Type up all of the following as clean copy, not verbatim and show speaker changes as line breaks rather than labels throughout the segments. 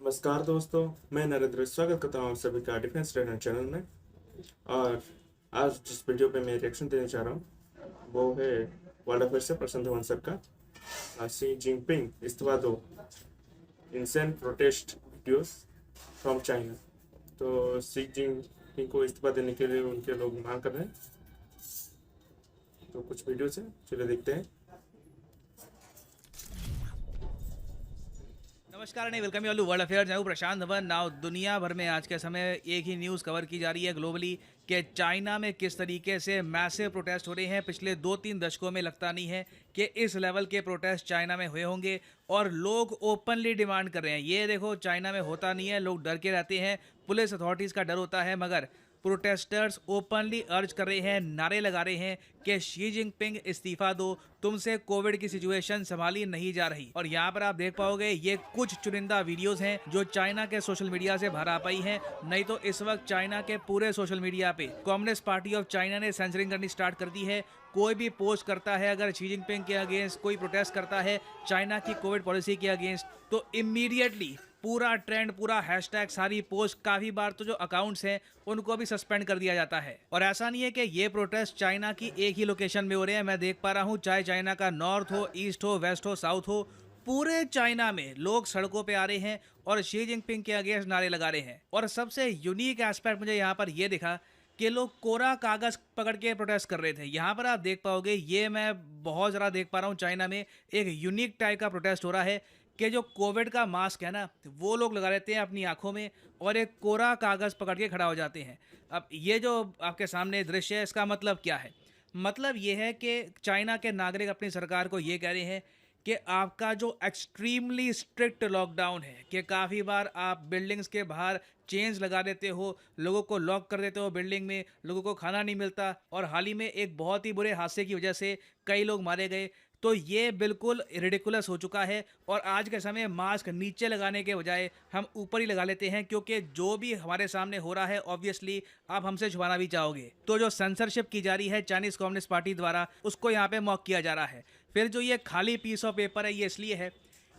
नमस्कार दोस्तों, मैं नरेंद्र स्वागत करता हूँ आप सभी का डिफेंस ट्रेनर चैनल में। और आज जिस वीडियो पे मैं रिएक्शन देने जा रहा हूँ वो है वर्ल्ड अफेयर से प्रशांत धवन सर का शी जिनपिंग इस्तीफा दो, इंसेंट प्रोटेस्ट वीडियोस फ्रॉम चाइना। तो शी जिनपिंग को इस्तीफा देने के लिए उनके लोग मांग कर रहे हैं। तो कुछ वीडियोस हैं, चलिए देखते हैं।
नमस्कार and welcome you world affairs. मैं हूं प्रशांत धवन। नाउ दुनिया भर में आज के समय एक ही न्यूज़ कवर की जा रही है ग्लोबली कि चाइना में किस तरीके से मैसिव प्रोटेस्ट हो रहे हैं। पिछले 2-3 दशकों में लगता नहीं है कि इस लेवल के प्रोटेस्ट चाइना में हुए होंगे और लोग ओपनली डिमांड कर रहे हैं। ये देखो, चाइना में होता नहीं है, लोग डर के रहते हैं, पुलिस अथॉरिटीज़ का डर होता है, मगर प्रोटेस्टर्स ओपनली अर्ज कर रहे हैं, नारे लगा रहे हैं कि शी जिनपिंग इस्तीफा दो, तुमसे कोविड की सिचुएशन संभाली नहीं जा रही। और यहाँ पर आप देख पाओगे ये कुछ चुनिंदा वीडियोस हैं जो चाइना के सोशल मीडिया से बाहर आ पाई हैं। नहीं तो इस वक्त चाइना के पूरे सोशल मीडिया पे कम्युनिस्ट पार्टी ऑफ चाइना ने सेंसरिंग करनी स्टार्ट कर दी है। कोई भी पोस्ट करता है, अगर शी जिनपिंग के अगेंस्ट कोई प्रोटेस्ट करता है चाइना की कोविड पॉलिसी के अगेंस्ट, तो इमीडिएटली पूरा ट्रेंड, पूरा हैशटैग, सारी पोस्ट, काफी बार तो जो अकाउंट्स हैं उनको भी सस्पेंड कर दिया जाता है। और ऐसा नहीं है कि ये प्रोटेस्ट चाइना की एक ही लोकेशन में हो रहे हैं। मैं देख पा रहा हूँ, चाहे चाइना का नॉर्थ हो, ईस्ट हो, वेस्ट हो, साउथ हो, पूरे चाइना में लोग सड़कों पे आ रहे हैं और शी जिनपिंग के अगेंस्ट नारे लगा रहे हैं। और सबसे यूनिक एस्पेक्ट मुझे यहाँ पर यह दिखा कि लोग कोरा कागज पकड़ के प्रोटेस्ट कर रहे थे। यहाँ पर आप देख पाओगे, ये मैं बहुत ज़रा देख पा रहा हूँ, चाइना में एक यूनिक टाइप का प्रोटेस्ट हो रहा है कि जो कोविड का मास्क है ना, वो लोग लगा लेते हैं अपनी आंखों में और एक कोरा कागज़ पकड़ के खड़ा हो जाते हैं। अब ये जो आपके सामने दृश्य है, इसका मतलब क्या है? मतलब ये है कि चाइना के नागरिक अपनी सरकार को ये कह रहे हैं कि आपका जो एक्सट्रीमली स्ट्रिक्ट लॉकडाउन है, कि काफ़ी बार आप बिल्डिंग्स के बाहर चेन्स लगा देते हो, लोगों को लॉक कर देते हो बिल्डिंग में, लोगों को खाना नहीं मिलता, और हाल ही में एक बहुत ही बुरे हादसे की वजह से कई लोग मारे गए। तो ये बिल्कुल रिडिकुलस हो चुका है और आज के समय मास्क नीचे लगाने के बजाय हम ऊपर ही लगा लेते हैं, क्योंकि जो भी हमारे सामने हो रहा है ऑब्वियसली आप हमसे छुपाना भी चाहोगे। तो जो सेंसरशिप की जा रही है चाइनीज़ कम्युनिस्ट पार्टी द्वारा, उसको यहाँ पे मॉक किया जा रहा है। फिर जो ये खाली पीस ऑफ पेपर है, ये इसलिए है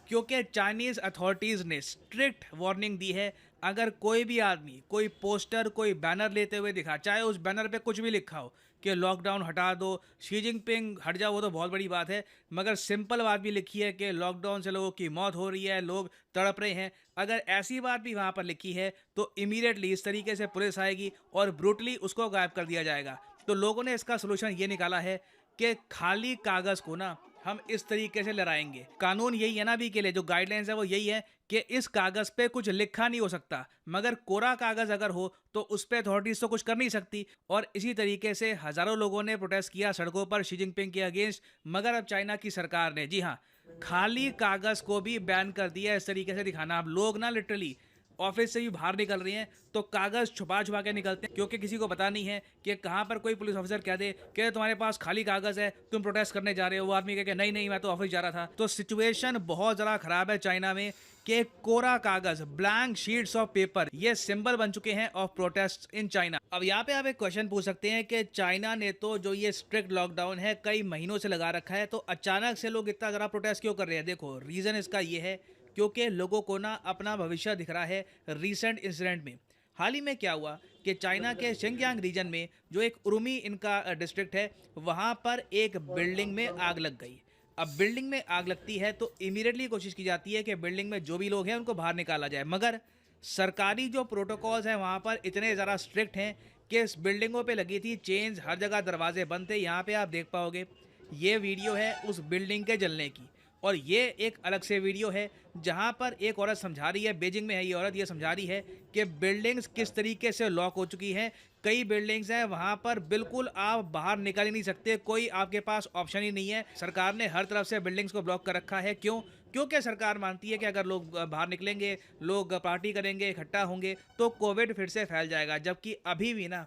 क्योंकि चाइनीज़ अथॉरिटीज़ ने स्ट्रिक्ट वार्निंग दी है, अगर कोई भी आदमी कोई पोस्टर, कोई बैनर लेते हुए दिखा, चाहे उस बैनर पे कुछ भी लिखा हो कि लॉकडाउन हटा दो, शी जिनपिंग हट जाओ, वो तो बहुत बड़ी बात है, मगर सिंपल बात भी लिखी है कि लॉकडाउन से लोगों की मौत हो रही है, लोग तड़प रहे हैं, अगर ऐसी बात भी वहाँ पर लिखी है तो इमीडिएटली इस तरीके से पुलिस आएगी और ब्रूटली उसको गायब कर दिया जाएगा। तो लोगों ने इसका सोल्यूशन ये निकाला है कि खाली कागज़ को ना हम इस तरीके से लहराएंगे। कानून यही है ना, अभी के लिए जो गाइडलाइंस है वो यही है कि इस कागज पे कुछ लिखा नहीं हो सकता, मगर कोरा कागज अगर हो तो उस पे अथॉरिटीज तो कुछ कर नहीं सकती। और इसी तरीके से हजारों लोगों ने प्रोटेस्ट किया सड़कों पर शी जिनपिंग के अगेंस्ट, मगर अब चाइना की सरकार ने, जी हाँ, खाली कागज को भी बैन कर दिया। इस तरीके से दिखाना, अब लोग ना लिटरली ऑफिस से भी बाहर निकल रही हैं तो कागज छुपा छुपा के निकलते हैं, क्योंकि किसी को पता नहीं है कि कहाँ पर कोई पुलिस ऑफिसर कह दे कि तुम्हारे पास खाली कागज है, तुम प्रोटेस्ट करने जा रहे हो, वो आदमी कहे कि नहीं नहीं मैं तो ऑफिस जा रहा था। तो सिचुएशन बहुत ज़रा खराब है चाइना में कि कोरा कागज, ब्लैंक शीट्स ऑफ पेपर, ये सिंबल बन चुके हैं ऑफ प्रोटेस्ट इन चाइना। अब यहाँ पे आप एक क्वेश्चन पूछ सकते हैं कि चाइना ने तो जो ये स्ट्रिक्ट लॉकडाउन है कई महीनों से लगा रखा है, तो अचानक से लोग इतना ज़रा प्रोटेस्ट क्यों कर रहे हैं? देखो, रीज़न इसका ये है क्योंकि लोगों को ना अपना भविष्य दिख रहा है रीसेंट इंसिडेंट में। हाल ही में क्या हुआ कि चाइना के शिनजियांग रीजन में जो एक उरुमी इनका डिस्ट्रिक्ट है, वहाँ पर एक बिल्डिंग में आग लग गई। अब बिल्डिंग में आग लगती है तो इमीडिएटली कोशिश की जाती है कि बिल्डिंग में जो भी लोग हैं उनको बाहर निकाला जाए, मगर सरकारी जो प्रोटोकॉल्स हैं वहाँ पर इतने ज़्यादा स्ट्रिक्ट हैं कि इस बिल्डिंगों पे लगी थी चेंज, हर जगह दरवाजे बंद थे। यहाँ पे आप देख पाओगे, ये वीडियो है उस बिल्डिंग के जलने की, और ये एक अलग से वीडियो है जहां पर एक औरत समझा रही है, बीजिंग में है ये औरत, ये समझा रही है कि बिल्डिंग्स किस तरीके से लॉक हो चुकी हैं। कई बिल्डिंग्स हैं वहां पर बिल्कुल आप बाहर निकल ही नहीं सकते, कोई आपके पास ऑप्शन ही नहीं है। सरकार ने हर तरफ से बिल्डिंग्स को ब्लॉक कर रखा है। क्यों? क्योंकि सरकार मानती है कि अगर लोग बाहर निकलेंगे, लोग पार्टी करेंगे, इकट्ठा होंगे, तो कोविड फिर से फैल जाएगा। जबकि अभी भी ना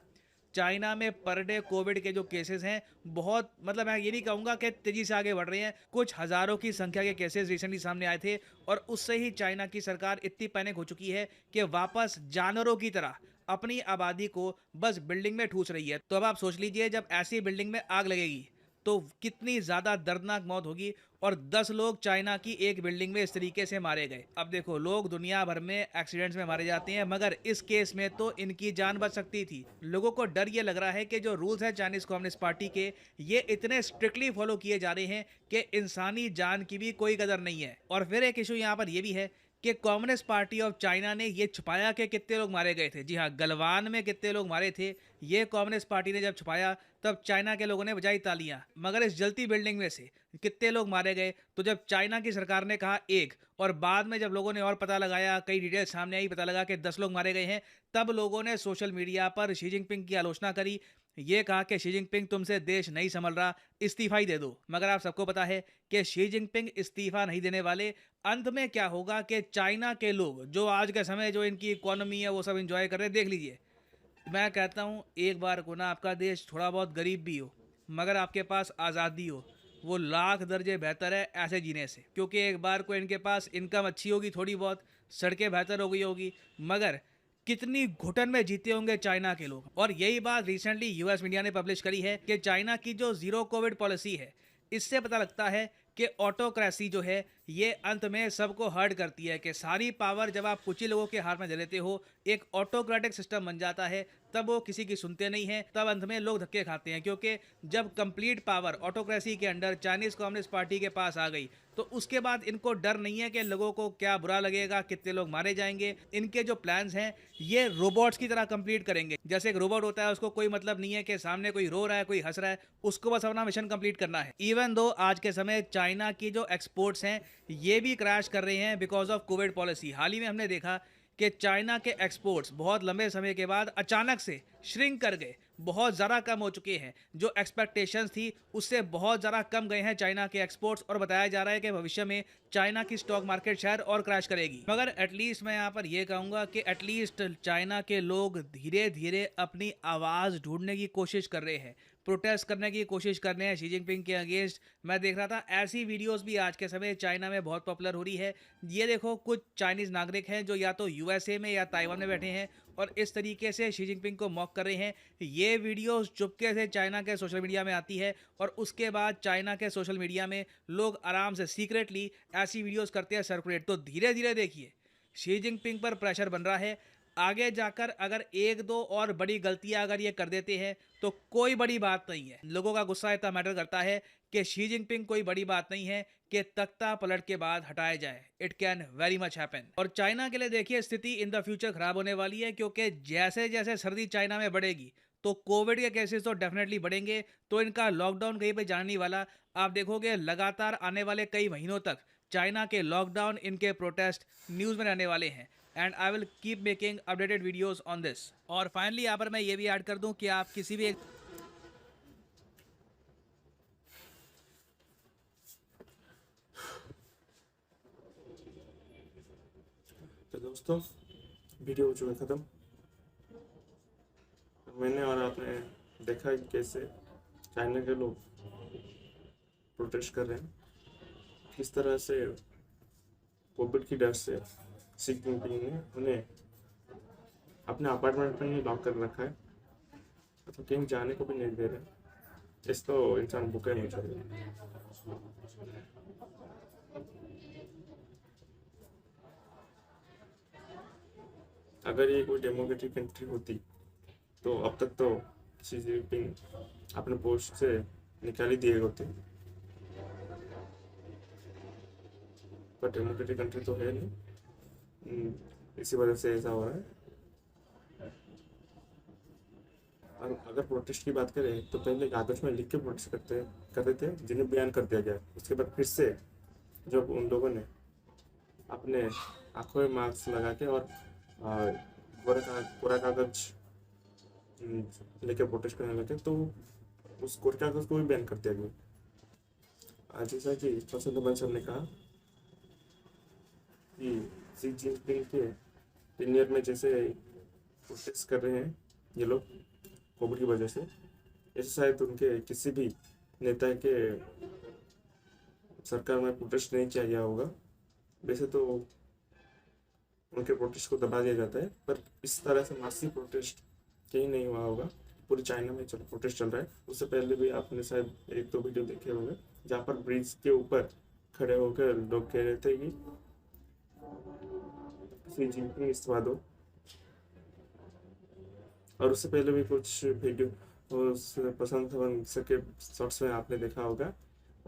चाइना में पर डे कोविड के जो केसेस हैं बहुत, मतलब मैं ये नहीं कहूँगा कि तेज़ी से आगे बढ़ रहे हैं, कुछ हज़ारों की संख्या के केसेस रिसेंटली सामने आए थे, और उससे ही चाइना की सरकार इतनी पैनिक हो चुकी है कि वापस जानवरों की तरह अपनी आबादी को बस बिल्डिंग में ठूस रही है। तो अब आप सोच लीजिए, जब ऐसी बिल्डिंग में आग लगेगी तो कितनी ज़्यादा दर्दनाक मौत होगी। और 10 लोग चाइना की एक बिल्डिंग में इस तरीके से मारे गए। अब देखो, लोग दुनिया भर में एक्सीडेंट्स में मारे जाते हैं, मगर इस केस में तो इनकी जान बच सकती थी। लोगों को डर ये लग रहा है कि जो रूल्स हैं चाइनीज़ कम्युनिस्ट पार्टी के, ये इतने स्ट्रिक्टली फॉलो किए जा रहे हैं कि इंसानी जान की भी कोई कदर नहीं है। और फिर एक इशू यहाँ पर यह भी है कि कम्युनिस्ट पार्टी ऑफ चाइना ने ये छुपाया कि कितने लोग मारे गए थे। जी हाँ, गलवान में कितने लोग मारे थे, ये कम्युनिस्ट पार्टी ने जब छुपाया, तब चाइना के लोगों ने बजाई तालियां। मगर इस जलती बिल्डिंग में से कितने लोग मारे गए, तो जब चाइना की सरकार ने कहा एक, और बाद में जब लोगों ने और पता लगाया, कई डिटेल सामने आई, पता लगा कि 10 लोग मारे गए हैं, तब लोगों ने सोशल मीडिया पर शी जिनपिंग की आलोचना करी। ये कहा कि शी जिनपिंग तुमसे देश नहीं संभल रहा, इस्तीफा ही दे दो। मगर आप सबको पता है कि शी जिनपिंग इस्तीफा नहीं देने वाले। अंत में क्या होगा कि चाइना के लोग जो आज के समय जो इनकी इकोनॉमी है वो सब इंजॉय कर रहे हैं, देख लीजिए। मैं कहता हूँ एक बार को ना आपका देश थोड़ा बहुत गरीब भी हो, मगर आपके पास आज़ादी हो, वो लाख दर्जे बेहतर है ऐसे जीने से। क्योंकि एक बार को इनके पास इनकम अच्छी होगी, थोड़ी बहुत सड़कें बेहतर हो गई होगी, मगर कितनी घुटन में जीते होंगे चाइना के लोग। और यही बात रिसेंटली यूएस मीडिया ने पब्लिश करी है कि चाइना की जो जीरो कोविड पॉलिसी है, इससे पता लगता है कि ऑटोक्रेसी जो है ये अंत में सबको हर्ट करती है। कि सारी पावर जब आप कुछ ही लोगों के हाथ में दे देते हो, एक ऑटोक्रेटिक सिस्टम बन जाता है, तब वो किसी की सुनते नहीं हैं, तब अंत में लोग धक्के खाते हैं। क्योंकि जब कंप्लीट पावर ऑटोक्रेसी के अंडर चाइनीज़ कम्युनिस्ट पार्टी के पास आ गई, तो उसके बाद इनको डर नहीं है कि लोगों को क्या बुरा लगेगा, कितने लोग मारे जाएंगे। इनके जो प्लान्स हैं ये रोबोट्स की तरह कंप्लीट करेंगे। जैसे एक रोबोट होता है, उसको कोई मतलब नहीं है कि सामने कोई रो रहा है, कोई हंस रहा है, उसको बस अपना मिशन कंप्लीट करना है। इवन दो आज के समय चाइना की जो एक्सपोर्ट्स हैं ये भी क्रैश कर रहे हैं बिकॉज ऑफ कोविड पॉलिसी। हाल ही में हमने देखा कि चाइना के एक्सपोर्ट्स बहुत लंबे समय के बाद अचानक से श्रिंक कर गए, बहुत ज़्यादा कम हो चुके हैं। जो एक्सपेक्टेशंस थी उससे बहुत ज़्यादा कम गए हैं चाइना के एक्सपोर्ट्स। और बताया जा रहा है कि भविष्य में चाइना की स्टॉक मार्केट शायद और क्रैश करेगी। मगर एटलीस्ट मैं यहाँ पर यह कहूँगा कि एटलीस्ट चाइना के लोग धीरे धीरे अपनी आवाज़ ढूंढने की कोशिश कर रहे हैं, प्रोटेस्ट करने की कोशिश कर रहे हैं शी जिनपिंग के अगेंस्ट। मैं देख रहा था ऐसी वीडियोस भी आज के समय चाइना में बहुत पॉपुलर हो रही है। ये देखो, कुछ चाइनीज़ नागरिक हैं जो या तो यूएसए में या ताइवान में बैठे हैं और इस तरीके से शी जिनपिंग को मॉक कर रहे हैं। ये वीडियोस चुपके से चाइना के सोशल मीडिया में आती है और उसके बाद चाइना के सोशल मीडिया में लोग आराम से सीक्रेटली ऐसी वीडियोस करते हैं सर्कुलेट। तो धीरे धीरे देखिए शी जिनपिंग पर प्रेशर बन रहा है। आगे जाकर अगर एक दो और बड़ी गलतियां अगर ये कर देते हैं तो कोई बड़ी बात नहीं है। लोगों का गुस्सा इतना मैटर करता है कि शी जिनपिंग कोई बड़ी बात नहीं है कि तख्ता पलट के बाद हटाया जाए। It can very much happen. और चाइना के लिए देखिए स्थिति इन द फ्यूचर खराब होने वाली है, क्योंकि जैसे जैसे सर्दी चाइना में बढ़ेगी तो कोविड के केसेस तो डेफिनेटली बढ़ेंगे। तो इनका लॉकडाउन कहीं पे जाने नहीं वाला। आप देखोगे लगातार आने वाले कई महीनों तक चाइना के लॉकडाउन, इनके प्रोटेस्ट न्यूज़ में रहने वाले हैं। And I will keep making updated videos on this. और फाइनली यहाँ पर मैं ये भी ऐड कर दूं कि आप किसी भी एक
तो दोस्तों, वीडियो हो चुका है ख़त्म। मैंने और आपने देखा कि कैसे चाइना के लोग प्रोटेस्ट कर रहे हैं, किस तरह से कोविड की डर से शी जिनपिंग ने उन्हें अपने अपार्टमेंट में ही लॉक कर रखा है, तो कहीं जाने को भी नहीं दे रहे। इस तो इंसान भूखे नहीं चाहिए। अगर ये कोई डेमोक्रेटिक कंट्री होती तो अब तक तो शी जिनपिंग अपने पोस्ट से निकाल ही दिए होते, पर डेमोक्रेटिक कंट्री तो है नहीं। इसी वजह से ऐसा हो रहा है। और अगर प्रोटेस्ट की बात करें तो पहले कागज में लिख के प्रोटेस्ट करते थे, जिन्हें बयान कर दिया गया। उसके बाद फिर से जब उन लोगों ने अपने आंखों में मास्क लगा के और कोरा कागज लेके प्रोटेस्ट करने लगे, तो उस कोरे कागज को भी बैन कर दिया गया। आज जैसा कि प्रसन्न बंस ने कहा कि शी जिनपिंग के टेनियर में जैसे प्रोटेस्ट कर रहे हैं ये लोग कोविड की वजह से, ऐसे शायद उनके किसी भी नेता के सरकार में प्रोटेस्ट नहीं किया गया होगा। वैसे तो उनके प्रोटेस्ट को दबा दिया जाता है, पर इस तरह से मासिव प्रोटेस्ट कहीं नहीं हुआ होगा। पूरे चाइना में चल प्रोटेस्ट चल रहा है। उससे पहले भी आपने शायद एक दो वीडियो देखे होंगे जहाँ पर ब्रिज के ऊपर खड़े होकर लोग कह रहे थे कि शी जिनपिंग इस्तीफा दो। और उससे पहले भी कुछ वीडियो उस पसंद वंश के शॉर्ट्स में आपने देखा होगा,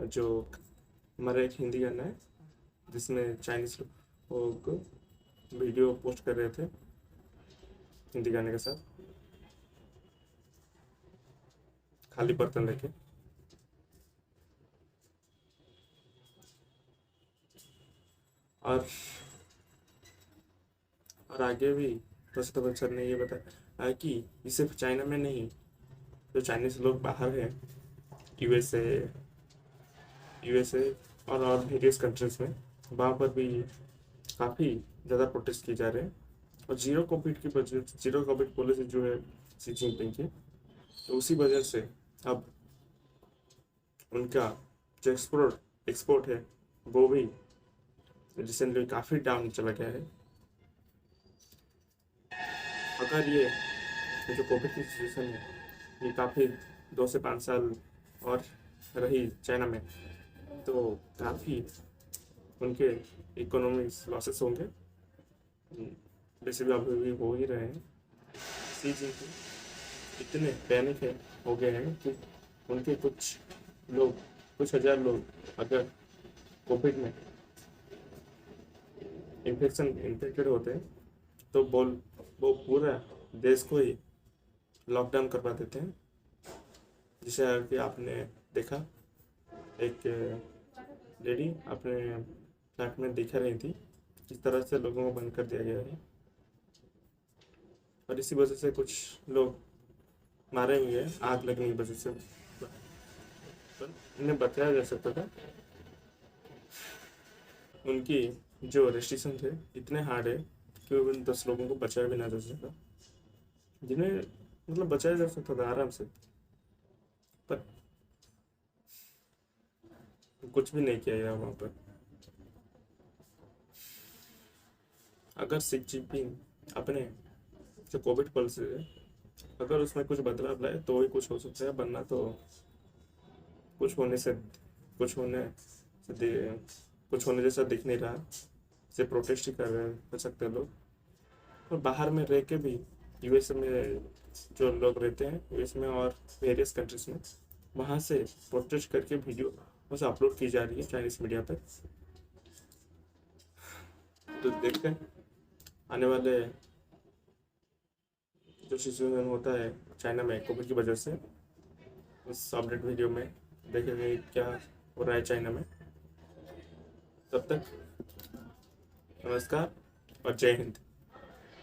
जो हमारा एक हिंदी गाना है जिसमें चाइनीज लोग वीडियो पोस्ट कर रहे थे हिंदी गाने के साथ खाली बर्तन लेके। और आगे भी प्रसिद्ध बच्चन ने ये बताया कि ये सिर्फ चाइना में नहीं, जो चाइनीज लोग बाहर हैं यूएसए और वेरियस कंट्रीज में, वहाँ पर भी काफ़ी ज़्यादा प्रोटेस्ट किए जा रहे हैं। और जीरो कोविड पॉलिसी जो है शी जिनपिंग की, तो उसी वजह से अब उनका जो एक्सपोर्ट है वो भी रिसेंटली काफ़ी डाउन चला गया है। अगर ये जो कोविड की सिचुएशन है ये काफ़ी 2 से 5 साल और रही चाइना में, तो काफ़ी उनके इकोनॉमिक लॉसेस होंगे, वैसे भी अभी भी हो ही रहे हैं। शी जिनपिंग इतने पैनिक हो गए हैं कि उनके कुछ हजार लोग अगर कोविड में इन्फेक्टेड होते हैं तो वो पूरा देश को ही लॉकडाउन करवा देते हैं। जिसे कि आपने देखा एक लेडी अपने फ्लैट में दिखा रही थी, इस तरह से लोगों को बंद कर दिया गया है। और इसी वजह से कुछ लोग मारे हुए हैं आग लगने की वजह से। पर इन्हें बचाया जा सकता था। उनकी जो रेस्ट्रिक्शन थे इतने हार्ड है कि उन 10 लोगों को बचाया भी ना जा सका, जिन्हें मतलब बचाया जा सकता था आराम से, पर कुछ भी नहीं किया गया वहाँ पर। अगर शी जिनपिंग अपने जो कोविड पॉलिसी है अगर उसमें कुछ बदलाव लाए तो ही कुछ हो सकता है, वरना तो कुछ होने जैसा दिख नहीं रहा। से प्रोटेस्ट ही कर सकते हैं लोग। और बाहर में रह के भी यूएस में जो लोग रहते हैं यूएस में और वेरियस कंट्रीज में, वहाँ से प्रोटेस्ट करके वीडियो बस अपलोड की जा रही है चाइनीज मीडिया पर। तो देखते हैं आने वाले जो सिचुएशन होता है चाइना में कोविड की वजह से, उस अपडेट वीडियो में देखेंगे क्या हो रहा है चाइना में। तब तक नमस्कार और जय हिंद।